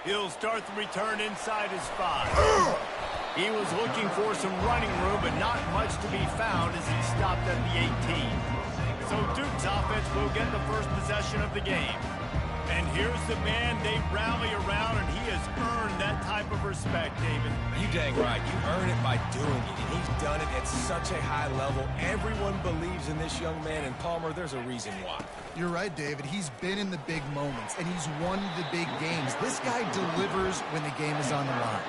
He'll start the return inside his 5. He was looking for some running room, but not much to be found as he stopped at the 18. So Duke's offense will get the first possession of the game. And here's the man they rally around, and he has earned that type of respect, David. You dang right. You earn it by doing it, and he's done it at such a high level. Everyone believes in this young man, and Palmer, there's a reason why. You're right, David. He's been in the big moments, and he's won the big games. This guy delivers when the game is on the line.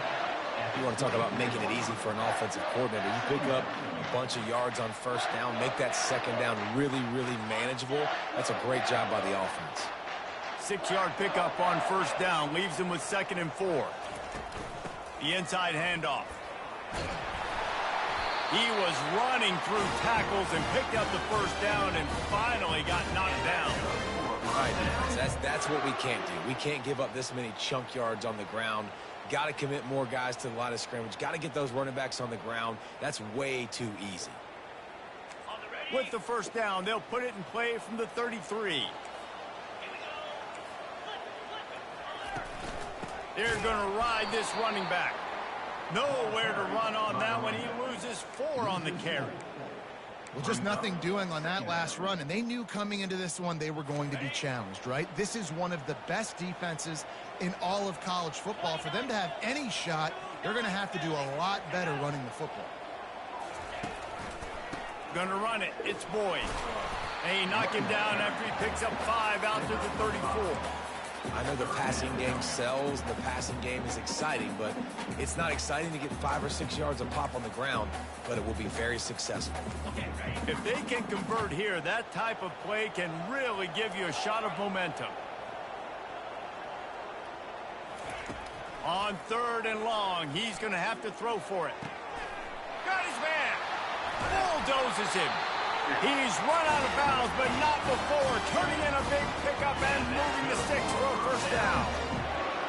You want to talk about making it easy for an offensive coordinator. You pick up a bunch of yards on first down, make that second down really, really manageable. That's a great job by the offense. 6-yard pickup on first down leaves him with 2nd and 4. The inside handoff. He was running through tackles and picked up the first down and finally got knocked down. Right, that's what we can't do. We can't give up this many chunk yards on the ground. Got to commit more guys to the line of scrimmage. Got to get those running backs on the ground. That's way too easy. With the first down, they'll put it in play from the 33. They're going to ride this running back. Nowhere to run on that one. He loses 4 on the carry. Well, just nothing doing on that last run, and they knew coming into this one they were going to be challenged, right? This is one of the best defenses in all of college football. For them to have any shot, they're going to have to do a lot better running the football. Going to run it. It's Boyd. Hey, knock him down after he picks up 5 out to the 34. I know the passing game sells, the passing game is exciting, but it's not exciting to get 5 or 6 yards a pop on the ground, but it will be very successful. If they can convert here, that type of play can really give you a shot of momentum. On 3rd and long, he's going to have to throw for it. Got his man. Bulldozes him. He's run out of bounds, but not before turning in a big pickup and moving the sticks for a first down.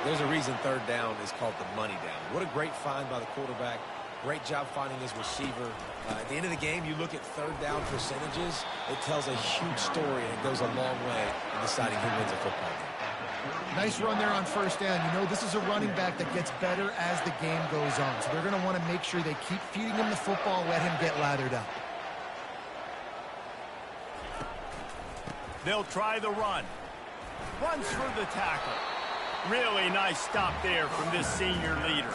There's a reason 3rd down is called the money down. What a great find by the quarterback. Great job finding his receiver. At the end of the game, you look at 3rd down percentages. It tells a huge story, and it goes a long way in deciding who wins a football game. Nice run there on first down. You know, this is a running back that gets better as the game goes on. So they're going to want to make sure they keep feeding him the football, let him get lathered up. They'll try the run. Runs through the tackle. Really nice stop there from this senior leader.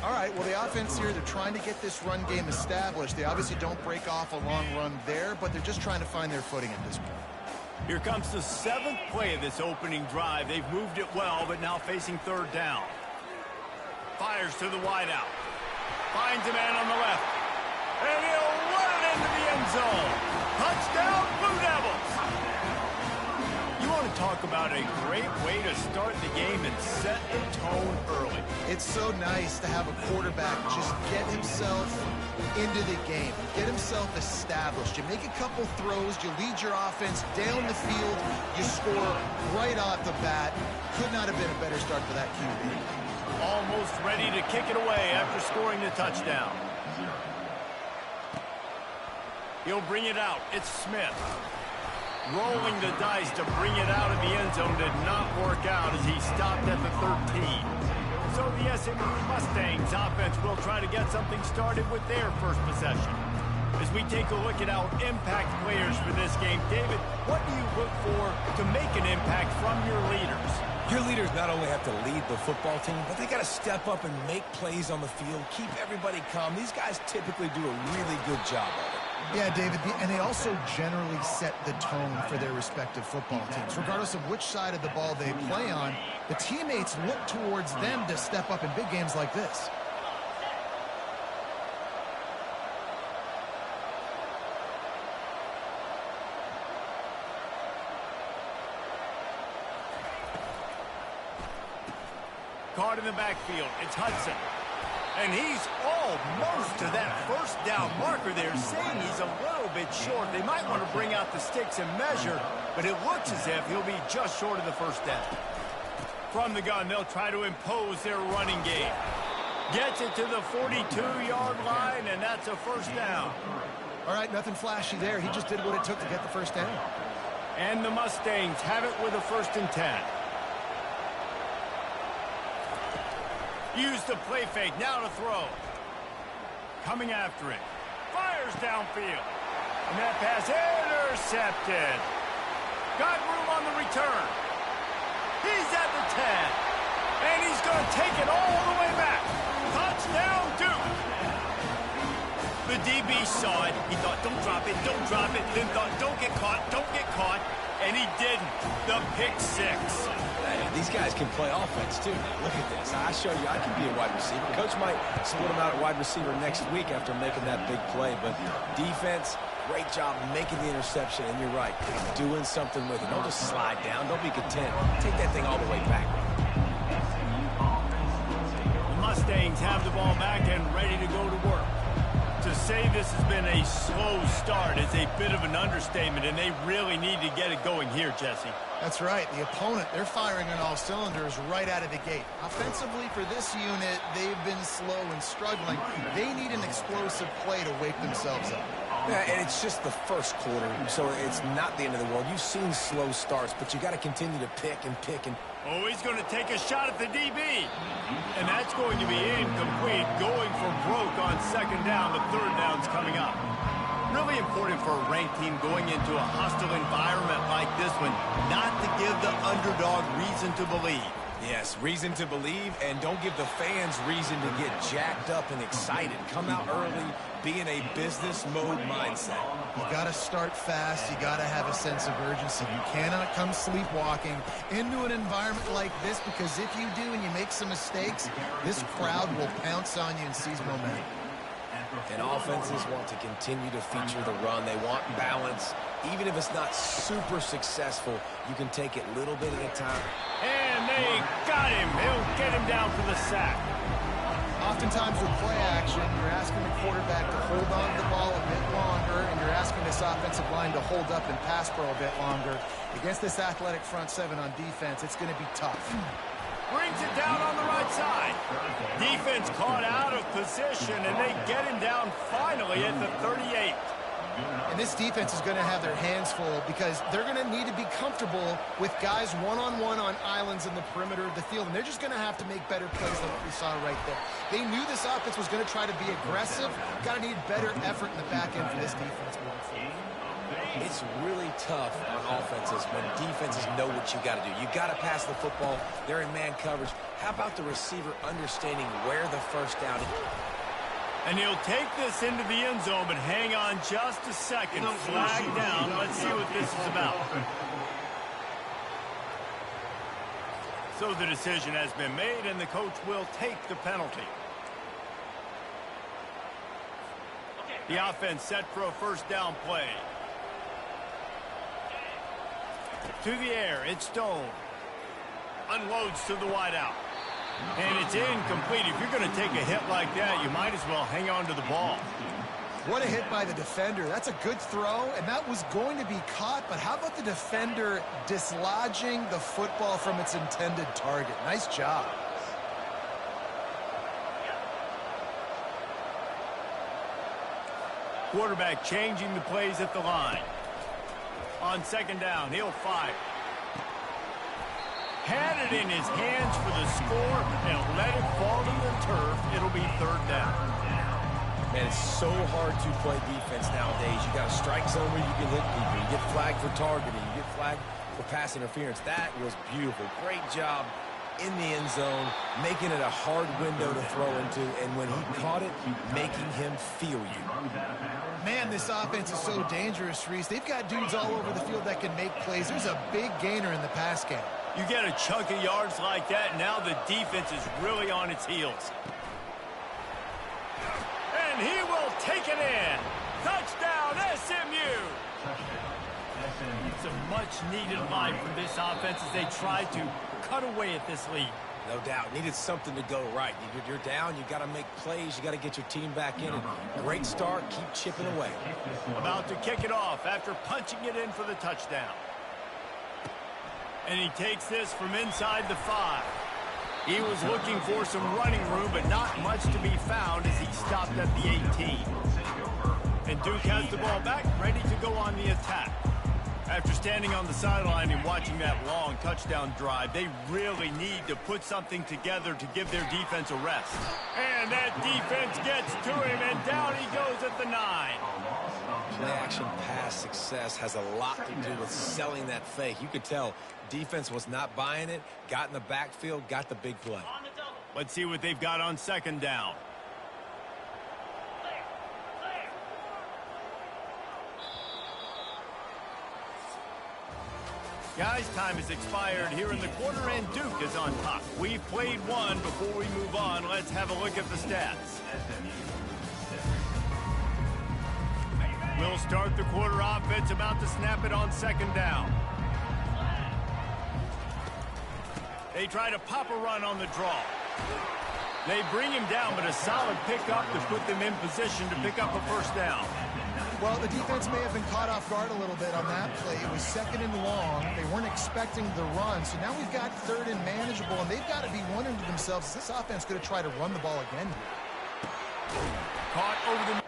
All right, well, the offense here, they're trying to get this run game established. They obviously don't break off a long run there, but they're just trying to find their footing at this point. Here comes the 7th play of this opening drive. They've moved it well, but now facing 3rd down. Fires to the wideout. Finds a man on the left. And he'll run it into the end zone. Touchdown, Blue Devils. You want to talk about a great way to start the game and set the tone early. It's so nice to have a quarterback just get himself into the game, get himself established. You make a couple throws, you lead your offense down the field, you score right off the bat. Could not have been a better start for that QB. Almost ready to kick it away after scoring the touchdown. He'll bring it out. It's Smith. Rolling the dice to bring it out of the end zone did not work out as he stopped at the 13. So the SMU Mustangs offense will try to get something started with their first possession. As we take a look at our impact players for this game, David, what do you look for to make an impact from your leaders? Your leaders not only have to lead the football team, but they got to step up and make plays on the field, keep everybody calm. These guys typically do a really good job of it. Yeah, David, and they also generally set the tone for their respective football teams. Regardless of which side of the ball they play on, the teammates look towards them to step up in big games like this. Caught in the backfield, it's Hudson. And he's almost to that first down marker there, saying he's a little bit short. They might want to bring out the sticks and measure, but it looks as if he'll be just short of the first down. From the gun, they'll try to impose their running game. Gets it to the 42-yard line, and that's a first down. All right, nothing flashy there. He just did what it took to get the first down. And the Mustangs have it with a 1st and 10. Use the play fake, now to throw. Coming after it. Fires downfield. And that pass intercepted. Got room on the return. He's at the 10. And he's going to take it all the way back. Touchdown, Duke. The DB saw it. He thought, don't drop it, don't drop it. Then thought, don't get caught, don't get caught. And he didn't. The pick six. These guys can play offense, too. Now, look at this. I show you I can be a wide receiver. Coach might split him out at wide receiver next week after making that big play. But defense, great job making the interception. And you're right, doing something with it. Don't just slide down. Don't be content. Take that thing all the way back. The Mustangs have the ball back and ready to go to work. To say this has been a slow start is a bit of an understatement, and they really need to get it going here, Jesse. That's right. The opponent, they're firing on all cylinders right out of the gate. Offensively, for this unit, they've been slow and struggling. They need an explosive play to wake themselves up. Yeah, and it's just the first quarter, so it's not the end of the world. You've seen slow starts, but you got to continue to pick and pick and... Oh, he's going to take a shot at the DB. And that's going to be incomplete, going for broke on second down. The third down's coming up. Really important for a ranked team going into a hostile environment like this one, not to give the underdog reason to believe. Yes, reason to believe, and don't give the fans reason to get jacked up and excited. Come out early, be in a business mode mindset. You got to start fast. You got to have a sense of urgency. You cannot come sleepwalking into an environment like this, because if you do and you make some mistakes, this crowd will pounce on you and seize momentum. And offenses want to continue to feature the run. They want balance. Even if it's not super successful, you can take it little bit at a time. And they got him. He'll get him down for the sack. Oftentimes with play action, you're asking the quarterback to hold on to the ball a bit longer, and you're asking this offensive line to hold up and pass pro a bit longer. Against this athletic front seven on defense, it's going to be tough. Brings it down on the right side. Defense caught out of position, and they get him down finally at the 38. And this defense is going to have their hands full, because they're going to need to be comfortable with guys one-on-one on islands in the perimeter of the field. And they're just going to have to make better plays than what we saw right there. They knew this offense was going to try to be aggressive. Got to need better effort in the back end for this defense going forward. It's really tough on offenses when defenses know what you got to do. You got to pass the football. They're in man coverage. How about the receiver understanding where the first down is? And he'll take this into the end zone, but hang on just a second. Flag down. Let's see what this is about. So the decision has been made, and the coach will take the penalty. The offense set for a first down play. To the air, it's Stone. Unloads to the wideout. And it's incomplete. If you're going to take a hit like that, you might as well hang on to the ball. What a hit by the defender. That's a good throw, and that was going to be caught. But how about the defender dislodging the football from its intended target? Nice job. Quarterback changing the plays at the line. On second down, he'll fire. Had it in his hands for the score and let it fall to the turf. It'll be third down. Man, it's so hard to play defense nowadays. You got a strike zone where you can hit people. You get flagged for targeting. You get flagged for pass interference. That was beautiful. Great job in the end zone, making it a hard window to throw into, and when he caught it, making him feel you. Man, this offense is so dangerous, Reese. They've got dudes all over the field that can make plays. There's a big gainer in the pass game. You get a chunk of yards like that, now the defense is really on its heels. And he will take it in. Touchdown, SMU! It's a much-needed line from this offense as they try to cut away at this lead. No doubt. Needed something to go right. You're down. You got to make plays. You got to get your team back in. And great start. Keep chipping away. About to kick it off after punching it in for the touchdown. And he takes this from inside the 5. He was looking for some running room, but not much to be found as he stopped at the 18. And Duke has the ball back, ready to go on the attack. After standing on the sideline and watching that long touchdown drive, they really need to put something together to give their defense a rest. And that defense gets to him, and down he goes at the 9. Play-action pass success has a lot to do with selling that fake. You could tell defense was not buying it, got in the backfield, got the big play. Let's see what they've got on 2nd down. Guys, time has expired here in the quarter, and Duke is on top. We've played one. Before we move on, let's have a look at the stats. We'll start the quarter offense, about to snap it on 2nd down. They try to pop a run on the draw. They bring him down, but a solid pickup to put them in position to pick up a 1st down. Well, the defense may have been caught off guard a little bit on that play. It was 2nd and long. They weren't expecting the run. So now we've got 3rd and manageable, and they've got to be wondering to themselves, is this offense going to try to run the ball again here? Caught over the...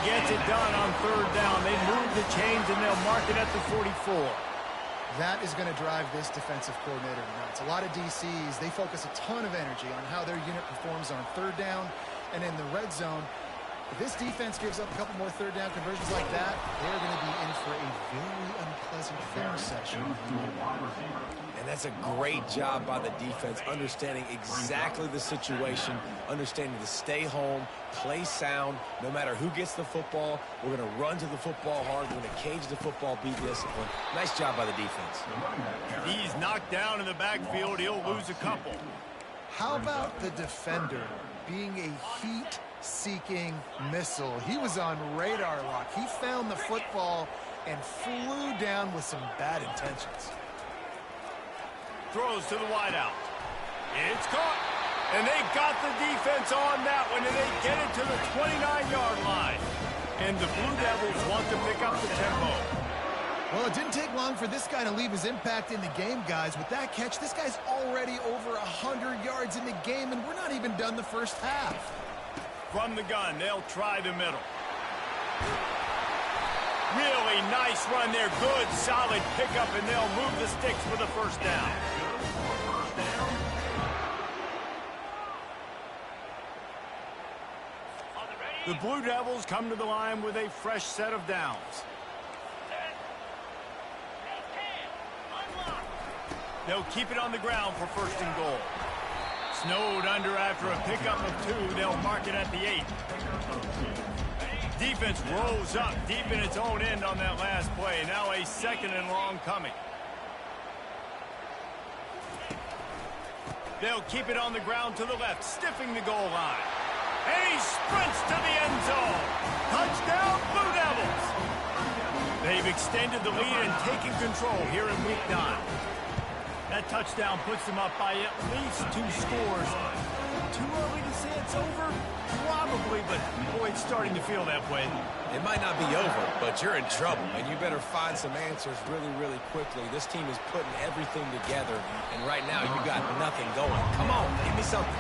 gets it done on third down. They move the chains, and they'll mark it at the 44. That is going to drive this defensive coordinator nuts. A lot of DCs, they focus a ton of energy on how their unit performs on third down and in the red zone. If this defense gives up a couple more third down conversions like that, they're going to be in for a very unpleasant film session. And that's a great job by the defense, understanding exactly the situation, understanding to stay home, play sound. No matter who gets the football, we're going to run to the football hard. We're going to cage the football, be disciplined. Nice job by the defense. He's knocked down in the backfield. He'll lose a couple. How about the defender being a heat-seeking missile? He was on radar lock. He found the football and flew down with some bad intentions. Throws to the wideout. It's caught. And they got the defense on that one, and they get it to the 29-yard line. And the Blue Devils want to pick up the tempo. Well, it didn't take long for this guy to leave his impact in the game, guys. With that catch, this guy's already over 100 yards in the game, and we're not even done the first half. From the gun, they'll try the middle. Really nice run there. Good, solid pickup, and they'll move the sticks for the first down. The Blue Devils come to the line with a fresh set of downs. They'll keep it on the ground for first and goal. Snowed under after a pickup of 2. They'll mark it at the 8. Defense rolls up deep in its own end on that last play. Now a second and long coming. They'll keep it on the ground to the left, stiffing the goal line. And he sprints to the end zone. Touchdown, Blue Devils. They've extended the lead and taken control here in Week 9. That touchdown puts them up by at least 2 scores. Too early to say it's over? Probably, but boy, it's starting to feel that way. It might not be over, but you're in trouble, and you better find some answers really, really quickly. This team is putting everything together, and right now you got nothing going. Come on, give me something.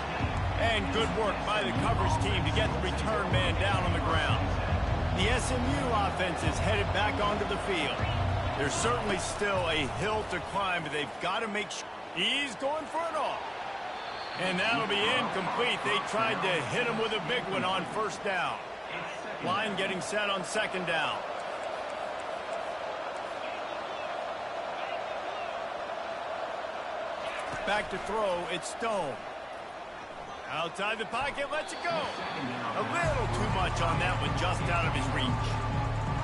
And good work by the coverage team to get the return man down on the ground. The SMU offense is headed back onto the field. There's certainly still a hill to climb, but they've got to make sure. He's going for it all. And that'll be incomplete. They tried to hit him with a big one on first down. Line getting set on second down. Back to throw, it's Stone. Outside the pocket, lets it go. A little too much on that one, just out of his reach.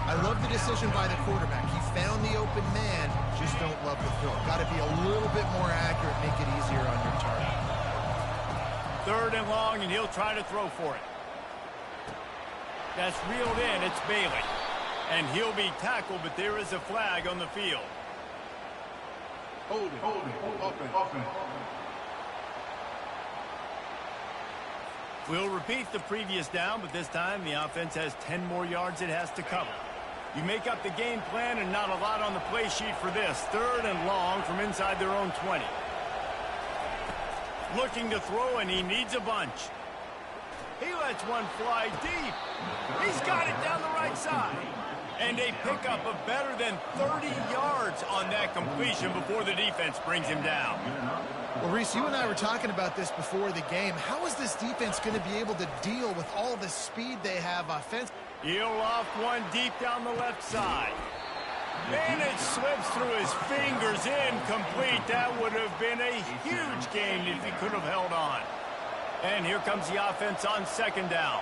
I love the decision by the quarterback. He found the open man, just don't love the throw. Got to be a little bit more accurate, make it easier on your target. Third and long, and he'll try to throw for it. That's reeled in, it's Bailey. And he'll be tackled, but there is a flag on the field. Hold it, open. We'll repeat the previous down, but this time the offense has 10 more yards it has to cover. You make up the game plan and not a lot on the play sheet for this. Third and long from inside their own 20. Looking to throw, and he needs a bunch. He lets one fly deep. He's got it down the right side. And a pickup of better than 30 yards on that completion before the defense brings him down. Well, Reese, you and I were talking about this before the game. How is this defense going to be able to deal with all the speed they have offensively? He'll loft one deep down the left side. And it slips through his fingers, incomplete. That would have been a huge gain if he could have held on. And here comes the offense on second down.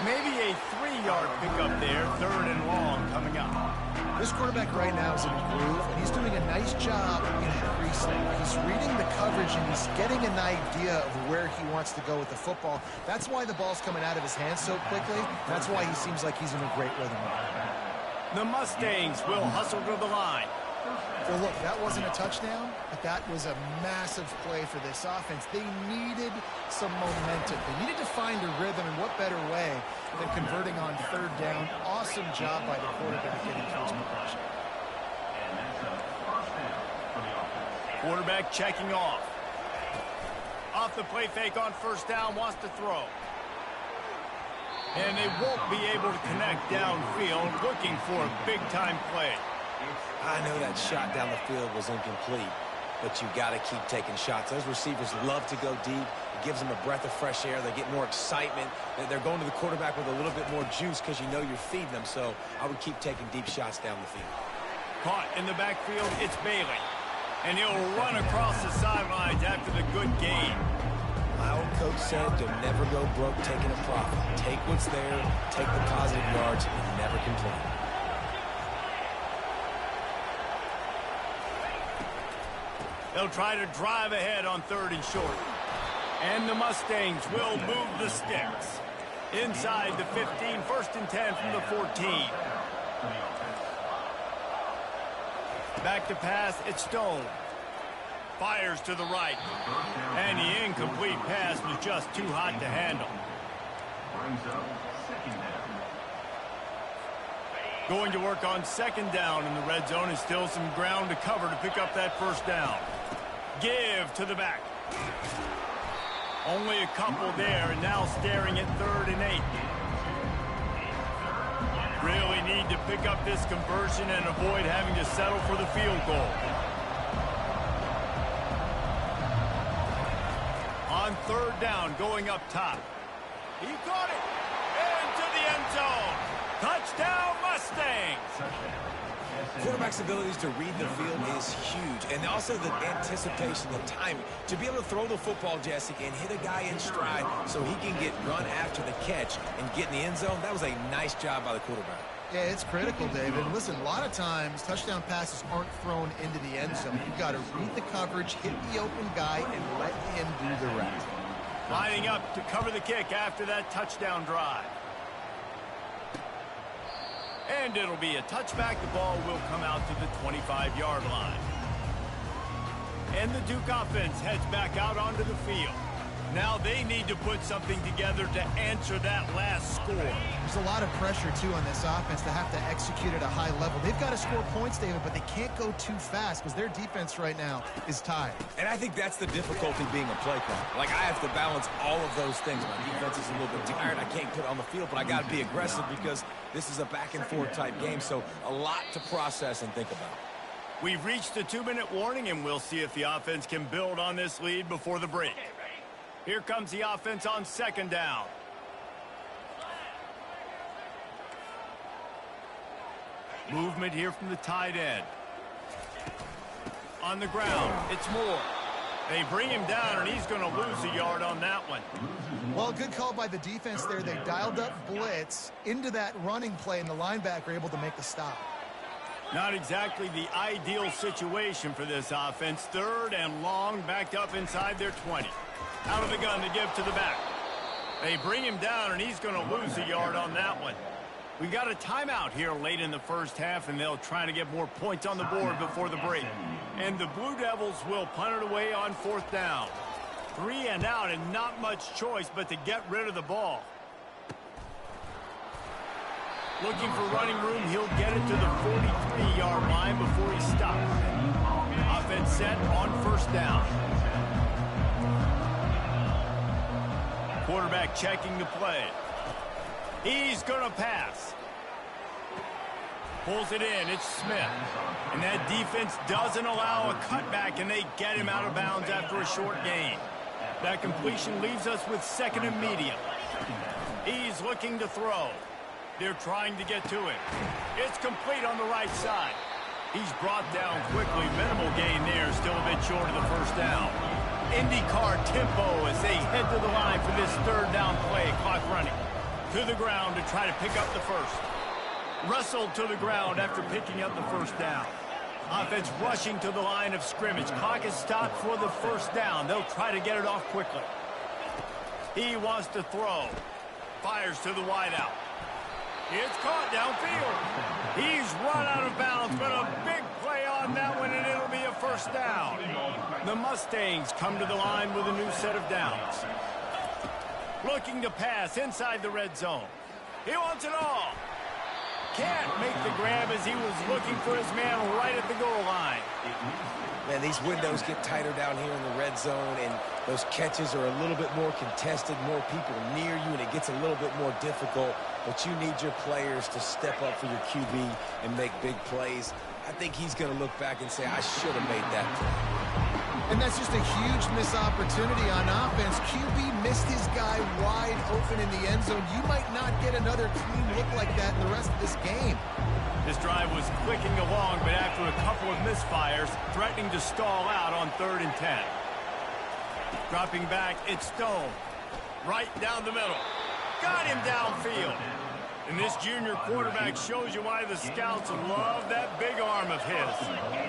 Maybe a 3-yard pickup there, third and long coming up. This quarterback right now is in a groove, and he's doing a nice job in the pre-snap. He's reading the coverage, and he's getting an idea of where he wants to go with the football. That's why the ball's coming out of his hands so quickly. That's why he seems like he's in a great rhythm. The Mustangs will hustle to the line. Well, look, that wasn't a touchdown, but that was a massive play for this offense. They needed some momentum. They needed to find a rhythm, and what better way than converting on third down. Awesome job by the quarterback getting through his progression. Quarterback checking off. Off the play fake on first down, wants to throw. And they won't be able to connect downfield, looking for a big-time play. I know that shot down the field was incomplete, but you got to keep taking shots. Those receivers love to go deep. It gives them a breath of fresh air. They get more excitement. They're going to the quarterback with a little bit more juice because you know you're feeding them. So I would keep taking deep shots down the field. Caught in the backfield, it's Bailey. And he'll run across the sidelines after the good gain. My old coach said to never go broke taking a profit. Take what's there, take the positive yards, and never complain. They'll try to drive ahead on 3rd and short. And the Mustangs will move the sticks. Inside the 15, 1st and 10 from the 14. Back to pass, it's Stone. Fires to the right. And the incomplete pass was just too hot to handle. Going to work on 2nd down in the red zone, and still some ground to cover to pick up that 1st down. Give to the back. Only a couple there, and now staring at 3rd and 8. Really need to pick up this conversion and avoid having to settle for the field goal. On 3rd down, going up top. He got it into the end zone. Touchdown, Mustangs! Quarterback's abilities to read the field is huge, and also the anticipation, the timing. To be able to throw the football, Jesse, and hit a guy in stride so he can get run after the catch and get in the end zone, that was a nice job by the quarterback. Yeah, it's critical, David. Listen, a lot of times touchdown passes aren't thrown into the end zone. You've got to read the coverage, hit the open guy, and let him do the rest. Lining up to cover the kick after that touchdown drive. And it'll be a touchback. The ball will come out to the 25-yard line. And the Duke offense heads back out onto the field. Now they need to put something together to answer that last score. There's a lot of pressure, too, on this offense to have to execute at a high level. They've got to score points, David, but they can't go too fast because their defense right now is tied. And I think that's the difficulty being a play caller. Like, I have to balance all of those things. My defense is a little bit tired. I can't put it on the field, but I got to be aggressive because this is a back-and-forth type game, so a lot to process and think about. We've reached the 2-minute warning, and we'll see if the offense can build on this lead before the break. Here comes the offense on 2nd down. Movement here from the tight end. On the ground, it's Moore. They bring him down, and he's going to lose a yard on that one. Well, good call by the defense there. They dialed up blitz into that running play, and the linebacker able to make the stop. Not exactly the ideal situation for this offense. 3rd and long, backed up inside their 20. Out of the gun to give to the back. They bring him down, and he's going to lose a yard on that one. We got a timeout here late in the 1st half, and they'll try to get more points on the board before the break. And the Blue Devils will punt it away on 4th down. 3 and out, and not much choice but to get rid of the ball. Looking for running room, he'll get it to the 43-yard line before he stops. Offense set on 1st down. Quarterback checking the play. He's going to pass. Pulls it in. It's Smith. And that defense doesn't allow a cutback, and they get him out of bounds after a short gain. That completion leaves us with 2nd and medium. He's looking to throw. They're trying to get to him. It's complete on the right side. He's brought down quickly. Minimal gain there. Still a bit short of the 1st down. IndyCar tempo as they head to the line for this 3rd down play. Clock running. To the ground to try to pick up the 1st. Russell to the ground after picking up the 1st down. Offense rushing to the line of scrimmage. Clock is stopped for the 1st down. They'll try to get it off quickly. He wants to throw. Fires to the wideout. It's caught downfield. He's run out of bounds, but a big play on that one, and it'll be a 1st down. The Mustangs come to the line with a new set of downs. Looking to pass inside the red zone. He wants it all. Can't make the grab as he was looking for his man right at the goal line. Man, these windows get tighter down here in the red zone, and those catches are a little bit more contested, more people near you, and it gets a little bit more difficult. But you need your players to step up for your QB and make big plays. I think he's going to look back and say, I should have made that play. And that's just a huge missed opportunity on offense. QB missed his guy wide open in the end zone. You might not get another clean look like that in the rest of this game. This drive was clicking along, but after a couple of misfires, threatening to stall out on 3rd and 10. Dropping back, it's Stone. Right down the middle. Got him downfield. And this junior quarterback shows you why the scouts love that big arm of his.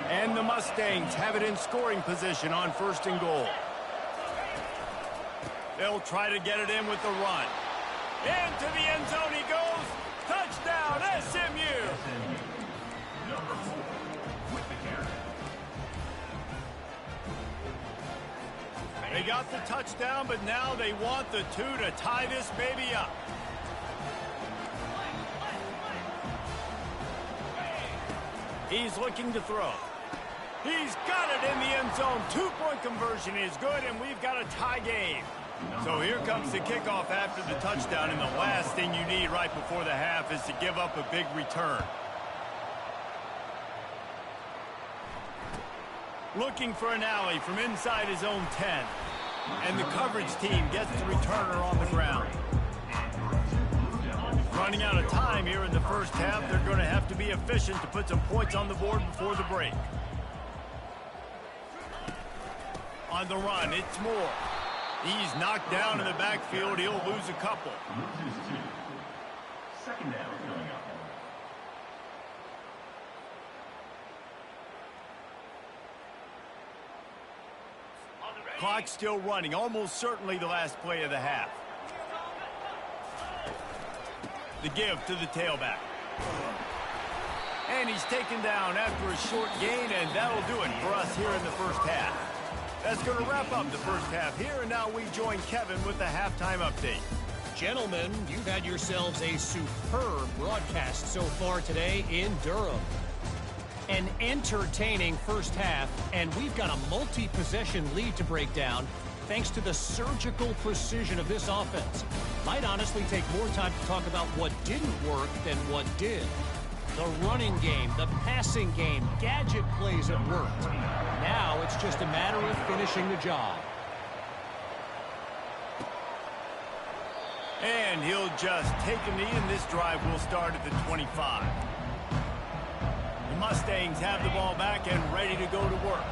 And the Mustangs have it in scoring position on 1st and goal. They'll try to get it in with the run. Into the end zone he goes. Touchdown, SMU! They got the touchdown, but now they want the 2 to tie this baby up. He's looking to throw. He's got it in the end zone. 2-point conversion is good, and we've got a tie game. So here comes the kickoff after the touchdown, and the last thing you need right before the half is to give up a big return. Looking for an alley from inside his own 10. And the coverage team gets the returner on the ground. Running out of time here in the first half. They're going to have to be efficient to put some points on the board before the break. On the run, it's Moore. He's knocked down in the backfield. He'll lose a couple. Second down coming up. Clock still running. Almost certainly the last play of the half. The give to the tailback. And he's taken down after a short gain, and that'll do it for us here in the first half. That's going to wrap up the first half here, and now we join Kevin with the halftime update. Gentlemen, you've had yourselves a superb broadcast so far today in Durham. An entertaining first half, and we've got a multi-possession lead to break down thanks to the surgical precision of this offense. Might honestly take more time to talk about what didn't work than what did. The running game, the passing game, gadget plays have worked. Now it's just a matter of finishing the job. And he'll just take a knee, and this drive will start at the 25. The Mustangs have the ball back and ready to go to work.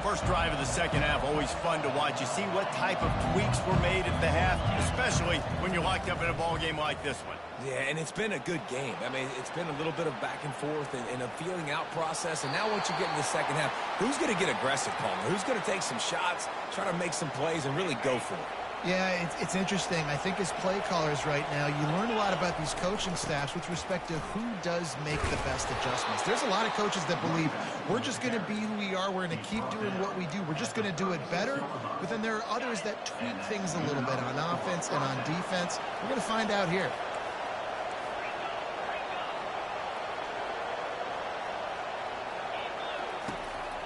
First drive of the second half, always fun to watch. You see what type of tweaks were made at the half, especially when you're locked up in a ball game like this one. Yeah, and it's been a good game. I mean, it's been a little bit of back and forth and a feeling out process. And now once you get in the second half, who's going to get aggressive, Palmer? Who's going to take some shots, try to make some plays, and really go for it? Yeah, it's interesting. I think as play callers right now, you learn a lot about these coaching staffs with respect to who does make the best adjustments. There's a lot of coaches that believe we're just going to be who we are. We're going to keep doing what we do. We're just going to do it better. But then there are others that tweak things a little bit on offense and on defense. We're going to find out here.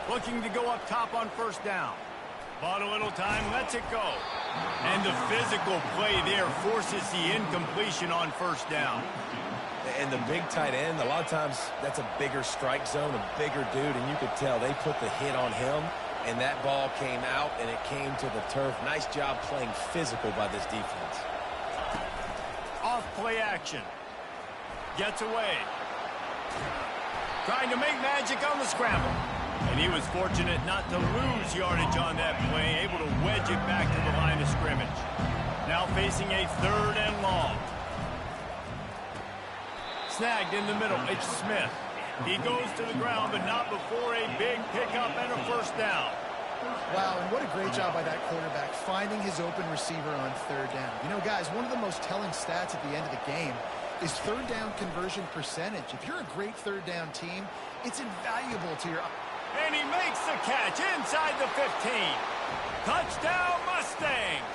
Looking to go up top on first down. Bought a little time, lets it go. And the physical play there forces the incompletion on first down. And the big tight end, a lot of times that's a bigger strike zone, a bigger dude, and you could tell they put the hit on him, and that ball came out, and it came to the turf. Nice job playing physical by this defense. Off play action. Gets away. Trying to make magic on the scramble. And he was fortunate not to lose yardage on that play, able to wedge it back to the line of scrimmage. Now facing a 3rd and long. Snagged in the middle, it's Smith. He goes to the ground, but not before a big pickup and a first down. Wow, and what a great job by that quarterback, finding his open receiver on 3rd down. You know, guys, one of the most telling stats at the end of the game is 3rd down conversion percentage. If you're a great 3rd down team, it's invaluable to your... And he makes the catch inside the 15. Touchdown, Mustangs.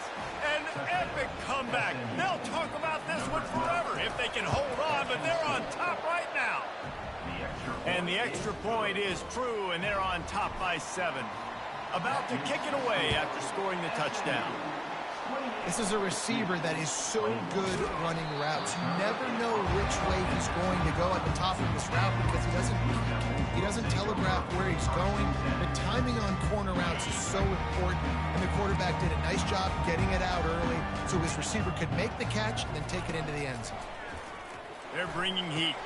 An epic comeback. They'll talk about this one forever if they can hold on, but they're on top right now. And the extra point is true, and they're on top by 7. About to kick it away after scoring the touchdown. This is a receiver that is so good running routes. You never know which way he's going to go at the top of this route because he doesn't telegraph where he's going. The timing on corner routes is so important, and the quarterback did a nice job getting it out early so his receiver could make the catch and then take it into the end zone. They're bringing heat.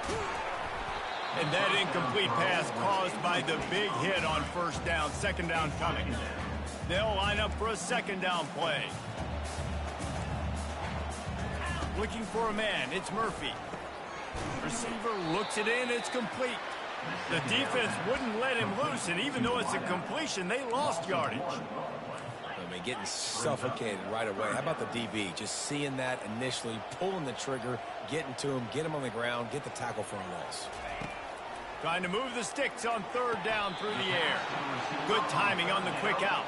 And that incomplete pass caused by the big hit on first down. Second down coming. They'll line up for a second down play. Looking for a man. It's Murphy. Receiver looks it in. It's complete. The defense wouldn't let him loose, and even though it's a completion, they lost yardage. I mean, getting suffocated right away. How about the DB? Just seeing that initially, pulling the trigger, getting to him, get him on the ground, get the tackle for a loss. Trying to move the sticks on third down through the air. Good timing on the quick out.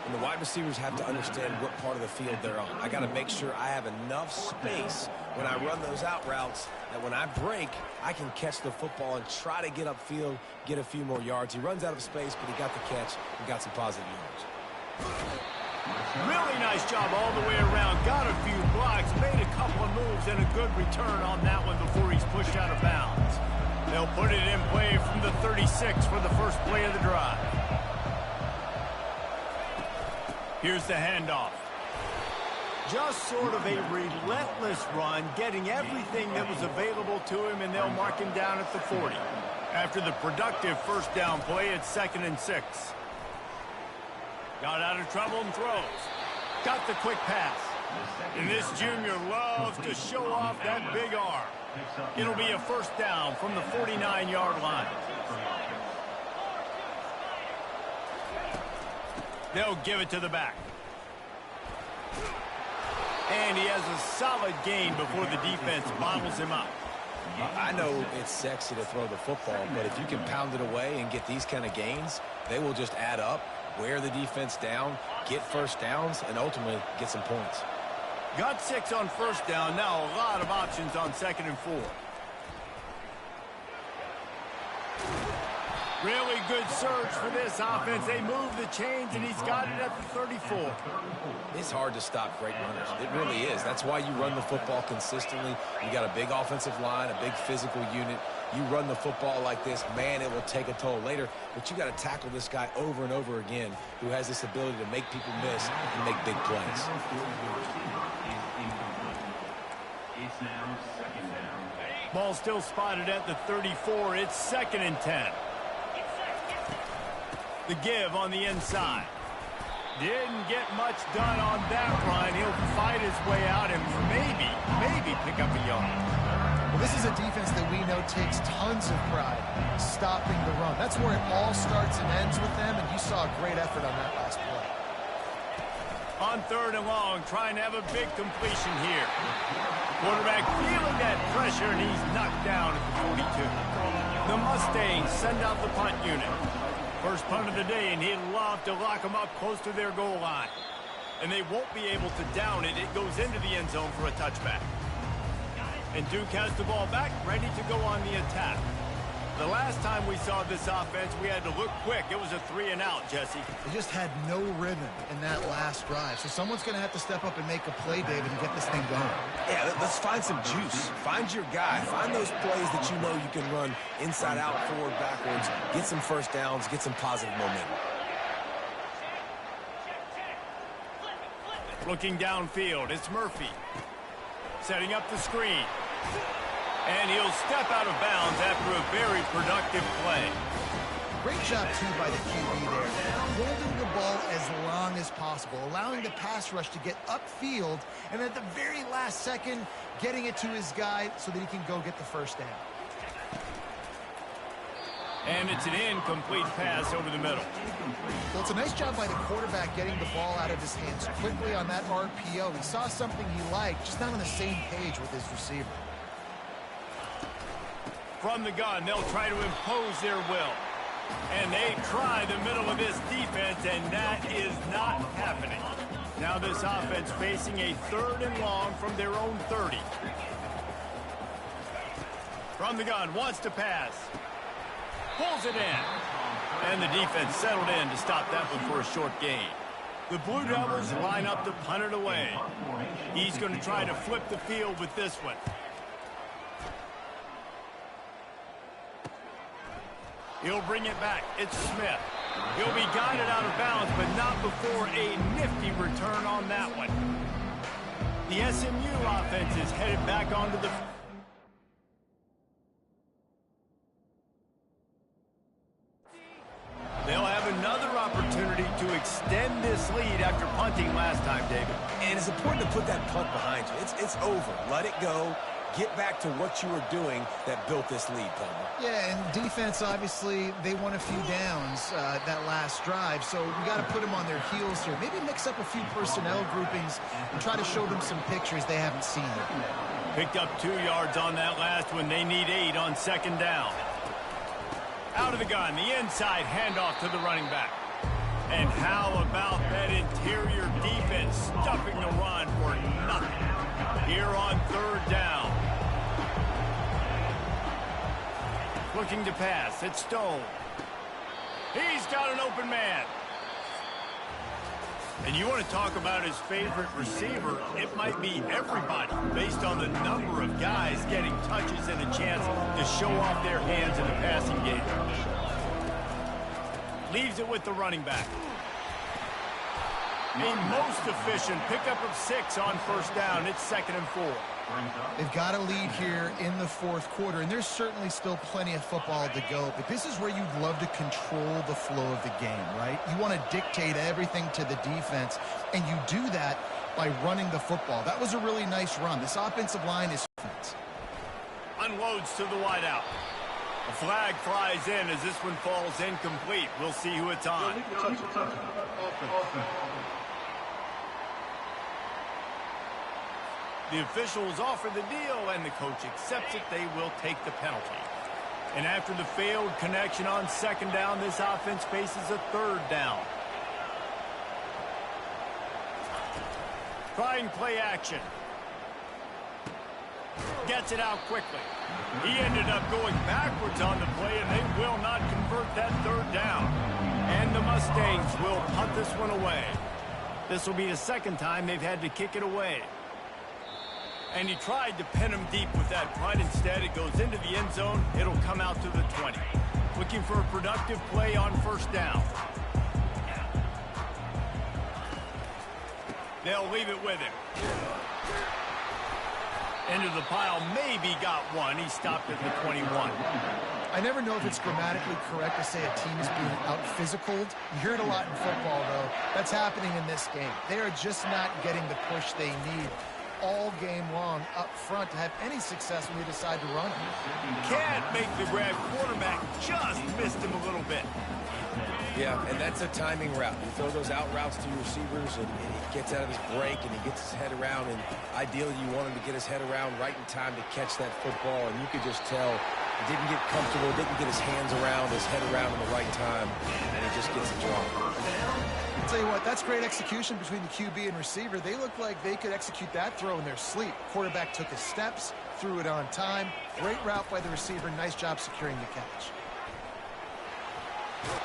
And the wide receivers have to understand what part of the field they're on. I got to make sure I have enough space when I run those out routes that when I break, I can catch the football and try to get upfield, get a few more yards. He runs out of space, but he got the catch and got some positive yards. Really nice job all the way around. Got a few blocks, made a couple of moves, and a good return on that one before he's pushed out of bounds. They'll put it in play from the 36 for the first play of the drive. Here's the handoff. Just sort of a relentless run, getting everything that was available to him, and they'll mark him down at the 40. After the productive first down play, it's 2nd and 6. Got out of trouble and throws. Got the quick pass. And this junior loves to show off that big arm. It'll be a first down from the 49-yard line. They'll give it to the back. And he has a solid gain before the defense bottles him up. I know it's sexy to throw the football, but if you can pound it away and get these kind of gains, they will just add up, wear the defense down, get first downs, and ultimately get some points. Got 6 on first down. Now a lot of options on 2nd and 4. Really good surge for this offense. They move the chains, and he's got it at the 34. It's hard to stop great runners. It really is. That's why you run the football consistently. You got a big offensive line, a big physical unit. You run the football like this, man, it will take a toll later. But you got to tackle this guy over and over again who has this ability to make people miss and make big plays. It's now 2nd down. Ball still spotted at the 34. It's 2nd and 10. The give on the inside. Didn't get much done on that run. He'll fight his way out and maybe pick up a yard. Well, this is a defense that we know takes tons of pride stopping the run. That's where it all starts and ends with them, and you saw a great effort on that last play. On 3rd and long, trying to have a big completion here. Quarterback feeling that pressure, and he's knocked down at the 42. The Mustangs send out the punt unit. First punt of the day, and he'd love to lock them up close to their goal line. And they won't be able to down it. It goes into the end zone for a touchback. And Duke has the ball back, ready to go on the attack. The last time we saw this offense, we had to look quick. It was a 3-and-out, Jesse. They just had no rhythm in that last drive. So someone's going to have to step up and make a play, David, and get this thing going. Yeah, let's find some juice. Find your guy. Find those plays that you know you can run inside out, forward, backwards. Get some first downs. Get some positive momentum. Looking downfield, it's Murphy. Setting up the screen. And he'll step out of bounds after a very productive play. Great job, too, by the QB there. Holding the ball as long as possible, allowing the pass rush to get upfield, and at the very last second, getting it to his guy so that he can go get the first down. And it's an incomplete pass over the middle. Well, it's a nice job by the quarterback getting the ball out of his hands quickly on that RPO. He saw something he liked, just not on the same page with his receiver. From the gun, they'll try to impose their will. And they try the middle of this defense, and that is not happening. Now this offense facing a 3rd and long from their own 30. From the gun, wants to pass. Pulls it in. And the defense settled in to stop that one for a short gain. The Blue Devils line up to punt it away. He's going to try to flip the field with this one. He'll bring it back. It's Smith. He'll be guided out of bounds, but not before a nifty return on that one. The SMU offense is headed back onto the... They'll have another opportunity to extend this lead after punting last time, David. And it's important to put that punt behind you. It's over. Let it go. Get back to what you were doing that built this lead, Palmer. Yeah, and defense, obviously, they won a few downs that last drive, so we got to put them on their heels here. Maybe mix up a few personnel groupings and try to show them some pictures they haven't seen. Picked up 2 yards on that last one. They need 8 on second down. Out of the gun, the inside handoff to the running back. And how about that interior defense stuffing the run for nothing? Here on third down. Looking to pass. It's Stone. He's got an open man. And you want to talk about his favorite receiver, it might be everybody based on the number of guys getting touches and a chance to show off their hands in the passing game. Leaves it with the running back. A most efficient pickup of 6 on first down. It's 2nd and 4. They've got a lead here in the fourth quarter, and there's certainly still plenty of football to go, but this is where you'd love to control the flow of the game, right? You want to dictate everything to the defense, and you do that by running the football. That was a really nice run. This offensive line is defense. Unloads to the wideout. A flag flies in as this one falls incomplete. We'll see who it's on. The officials offer the deal, and the coach accepts it. They will take the penalty. And after the failed connection on second down, this offense faces a third down. Try and play action. Gets it out quickly. He ended up going backwards on the play, and they will not convert that third down. And the Mustangs will punt this one away. This will be the second time they've had to kick it away. And he tried to pin him deep with that punt. Instead, it goes into the end zone. It'll come out to the 20. Looking for a productive play on first down. They'll leave it with him. Into the pile, maybe got one. He stopped at the 21. I never know if it's grammatically correct to say a team is being out-physicaled. You hear it a lot in football, though. That's happening in this game. They are just not getting the push they need all game long up front to have any success when they decide to run it. Can't make the grab. Quarterback just missed him a little bit. Yeah, and that's a timing route. You throw those out routes to your receivers, and he gets out of his break, and he gets his head around, and ideally you want him to get his head around right in time to catch that football, and you could just tell he didn't get comfortable, didn't get his hands around, his head around in the right time, and he just gets it drawn. I'll tell you what, that's great execution between the QB and receiver. They look like they could execute that throw in their sleep. Quarterback took his steps, threw it on time. Great route by the receiver. Nice job securing the catch.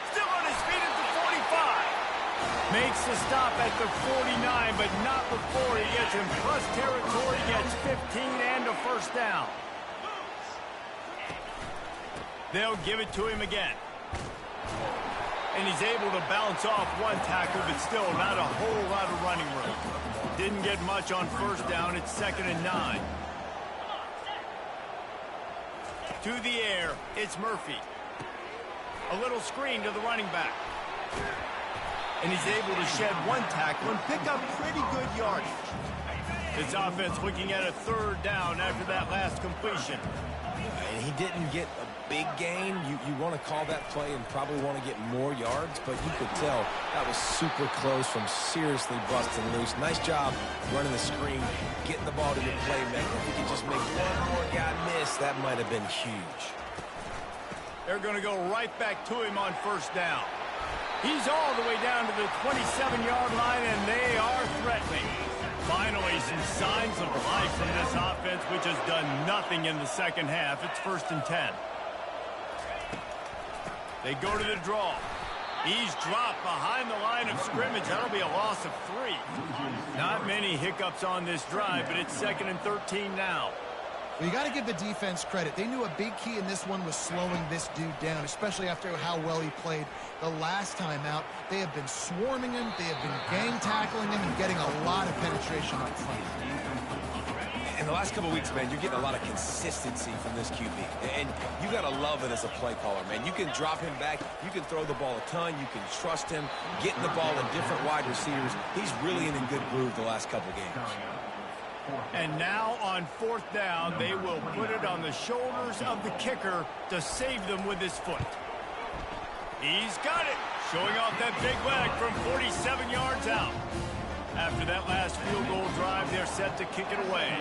Still on his feet at the 45. Makes the stop at the 49, but not before he gets in plus territory, gets 15 and a first down. They'll give it to him again. And he's able to bounce off one tackle, but still not a whole lot of running room. Didn't get much on first down. It's 2nd and 9. To the air, it's Murphy. A little screen to the running back. And he's able to shed one tackle and pick up pretty good yardage. This offense looking at a third down after that last completion. And he didn't get a big gain. You want to call that play and probably want to get more yards, but you could tell that was super close from seriously busting loose. Nice job running the screen, getting the ball to your playmaker. If he could just make one more guy miss, that might have been huge. They're going to go right back to him on first down. He's all the way down to the 27-yard line, and they are threatening. Finally, some signs of life from this offense, which has done nothing in the second half. It's 1st and 10. They go to the draw. He's dropped behind the line of scrimmage. That'll be a loss of 3. Not many hiccups on this drive, but it's 2nd and 13 now. Well, you got to give the defense credit. They knew a big key in this one was slowing this dude down, especially after how well he played the last time out. They have been swarming him. They have been gang tackling him and getting a lot of penetration up front. In the last couple of weeks, man, you're getting a lot of consistency from this QB. And you got to love it as a play caller, man. You can drop him back. You can throw the ball a ton. You can trust him. Getting the ball to different wide receivers. He's really in a good groove the last couple of games. And now on 4th down, they will put it on the shoulders of the kicker to save them with his foot. He's got it, showing off that big leg from 47 yards out. After that last field goal drive, they're set to kick it away.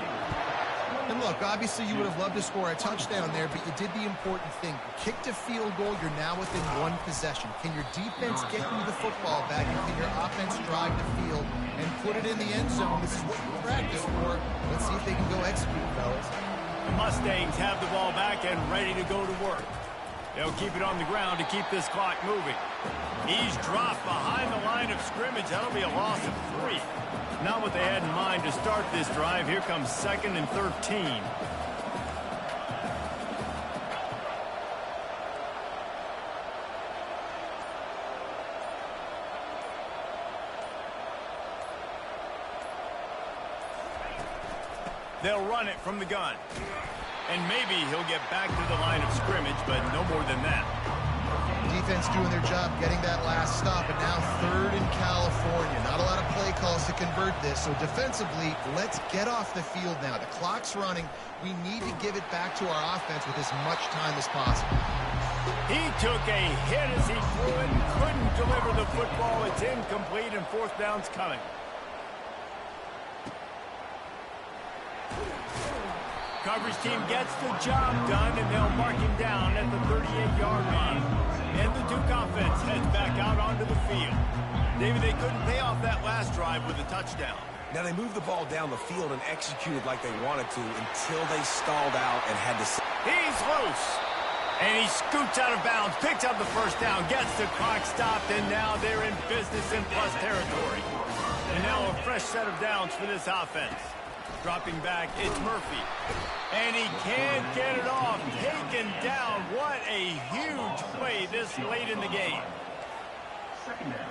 And look, obviously you would have loved to score a touchdown there, but you did the important thing. You kicked a field goal, you're now within 1 possession. Can your defense get you the football back, and can your offense drive the field and put it in the end zone? This is what you practice for. Let's see if they can go execute, fellas. The Mustangs have the ball back and ready to go to work. They'll keep it on the ground to keep this clock moving. He's dropped behind the line of scrimmage. That'll be a loss of 3. Not what they had in mind to start this drive. Here comes 2nd and 13. They'll run it from the gun. And maybe he'll get back to the line of scrimmage, but no more than that. Defense doing their job, getting that last stop, and now 3rd in California. Not a lot of play calls to convert this, so defensively, let's get off the field now. The clock's running. We need to give it back to our offense with as much time as possible. He took a hit as he threw it and couldn't deliver the football. It's incomplete, and 4th down's coming. Coverage team gets the job done, and they'll mark him down at the 38-yard line. And the Duke offense heads back out onto the field. David, they couldn't pay off that last drive with a touchdown. Now, they moved the ball down the field and executed like they wanted to until they stalled out and had to... He's loose. And he scoots out of bounds, picks up the 1st down, gets the clock stopped, and now they're in business in plus territory. And now a fresh set of downs for this offense. Dropping back, it's Murphy. And he can't get it off. Taken down. What a huge play this late in the game. 2nd down.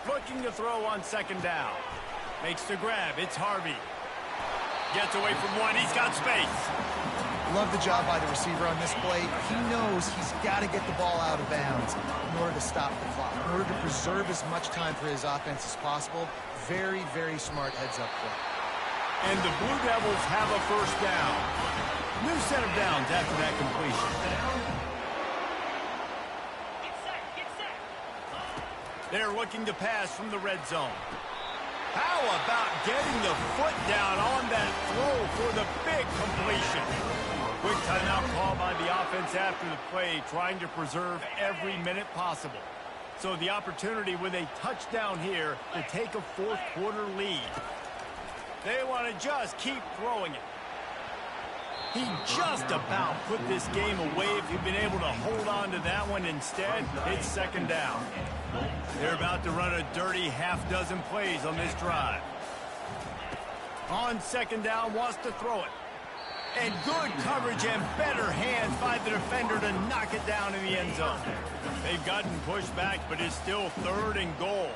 Looking to throw on 2nd down. Makes the grab. It's Harvey. Gets away from one. He's got space. Love the job by the receiver on this play. He knows he's got to get the ball out of bounds in order to stop the clock, in order to preserve as much time for his offense as possible. Very, very smart heads-up play. And the Blue Devils have a 1st down. New set of downs after that completion. They're looking to pass from the red zone. How about getting the foot down on that throw for the big completion? Quick timeout call by the offense after the play, trying to preserve every minute possible. So the opportunity with a touchdown here to take a 4th quarter lead. They want to just keep throwing it. He just about put this game away if he'd been able to hold on to that one. Instead, it's 2nd down. They're about to run a dirty half-dozen plays on this drive. On 2nd down, wants to throw it. And good coverage and better hands by the defender to knock it down in the end zone. They've gotten pushed back, but it's still 3rd and goal.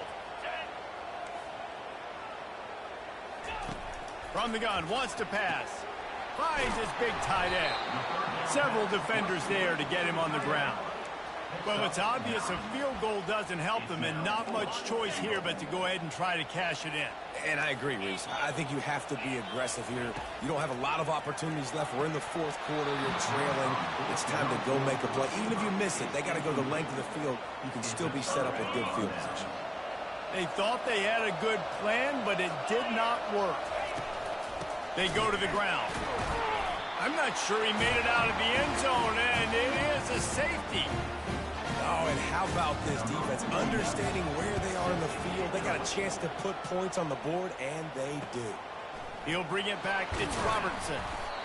From the gun, wants to pass. Finds his big tight end. Several defenders there to get him on the ground. Well, it's obvious a field goal doesn't help them, and not much choice here but to go ahead and try to cash it in. And I agree, Reese. I think you have to be aggressive here. You don't have a lot of opportunities left. We're in the 4th quarter. You're trailing. It's time to go make a play. Even if you miss it, they got to go the length of the field. You can still be set up with good field position. They thought they had a good plan, but it did not work. They go to the ground. I'm not sure he made it out of the end zone, and it is a safety. Oh, and how about this defense? Understanding where they are in the field. They got a chance to put points on the board, and they do. He'll bring it back. It's Robertson.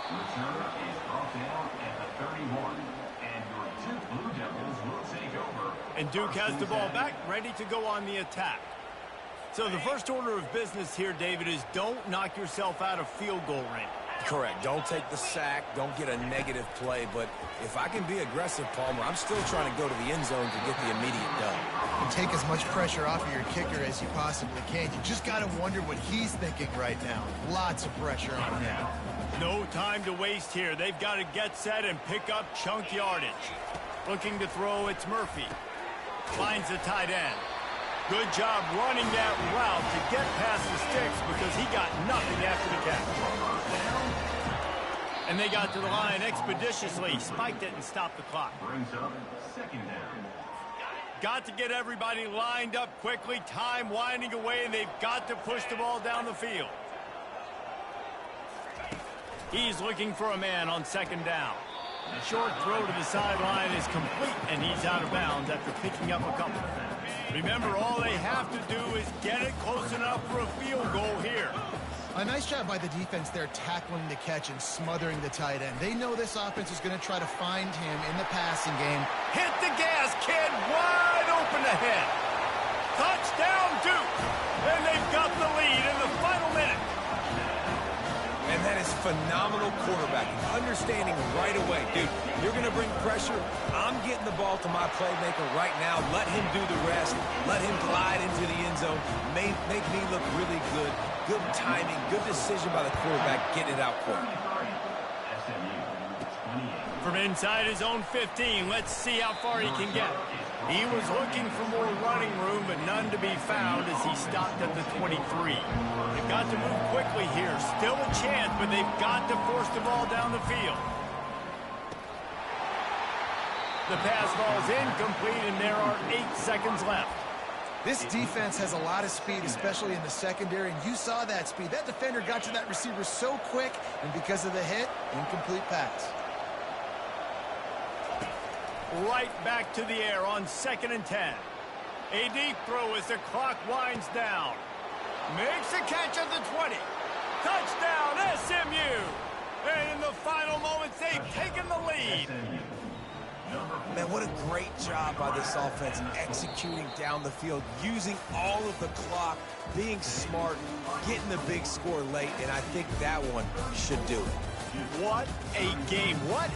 Return is brought down at the 31. And your Duke Blue Devils will take over. And Duke has the ball back, ready to go on the attack. So the first order of business here, David, is don't knock yourself out of field goal range. Correct. Don't take the sack. Don't get a negative play. But if I can be aggressive, Palmer, I'm still trying to go to the end zone to get the immediate dub. And take as much pressure off of your kicker as you possibly can. You just got to wonder what he's thinking right now. Lots of pressure on him. No time to waste here. They've got to get set and pick up chunk yardage. Looking to throw, it's Murphy. Finds the tight end. Good job running that route to get past the sticks because he got nothing after the catch. And they got to the line expeditiously, spiked it and stopped the clock. Brings up second down. Got to get everybody lined up quickly, time winding away, and they've got to push the ball down the field. He's looking for a man on second down. The short throw to the sideline is complete, and he's out of bounds after picking up a couple. Remember, all they have to do is get it close enough for a field goal here. A nice job by the defense there tackling the catch and smothering the tight end. They know this offense is going to try to find him in the passing game. Hit the gas, kid. Wide open ahead. Touchdown, Duke. And they've got the lead in the final minute. And that is phenomenal quarterbacking. Understanding right away, dude, you're going to bring pressure. I'm getting the ball to my playmaker right now. Let him do the rest. Let him glide into the end zone. Make me look really good. Good timing, good decision by the quarterback, getting it out quick. From inside his own 15, let's see how far he can get. He was looking for more running room, but none to be found as he stopped at the 23. They've got to move quickly here. Still a chance, but they've got to force the ball down the field. The pass ball is incomplete, and there are 8 seconds left. This defense has a lot of speed, especially in the secondary, and you saw that speed. That defender got to that receiver so quick, and because of the hit, incomplete pass. Right back to the air on 2nd and 10. A deep throw as the clock winds down. Makes a catch at the 20. Touchdown, SMU! And in the final moments, they've taken the lead. Man, what a great job by this offense executing down the field, using all of the clock, being smart, getting the big score late, and I think that one should do it. What a game. What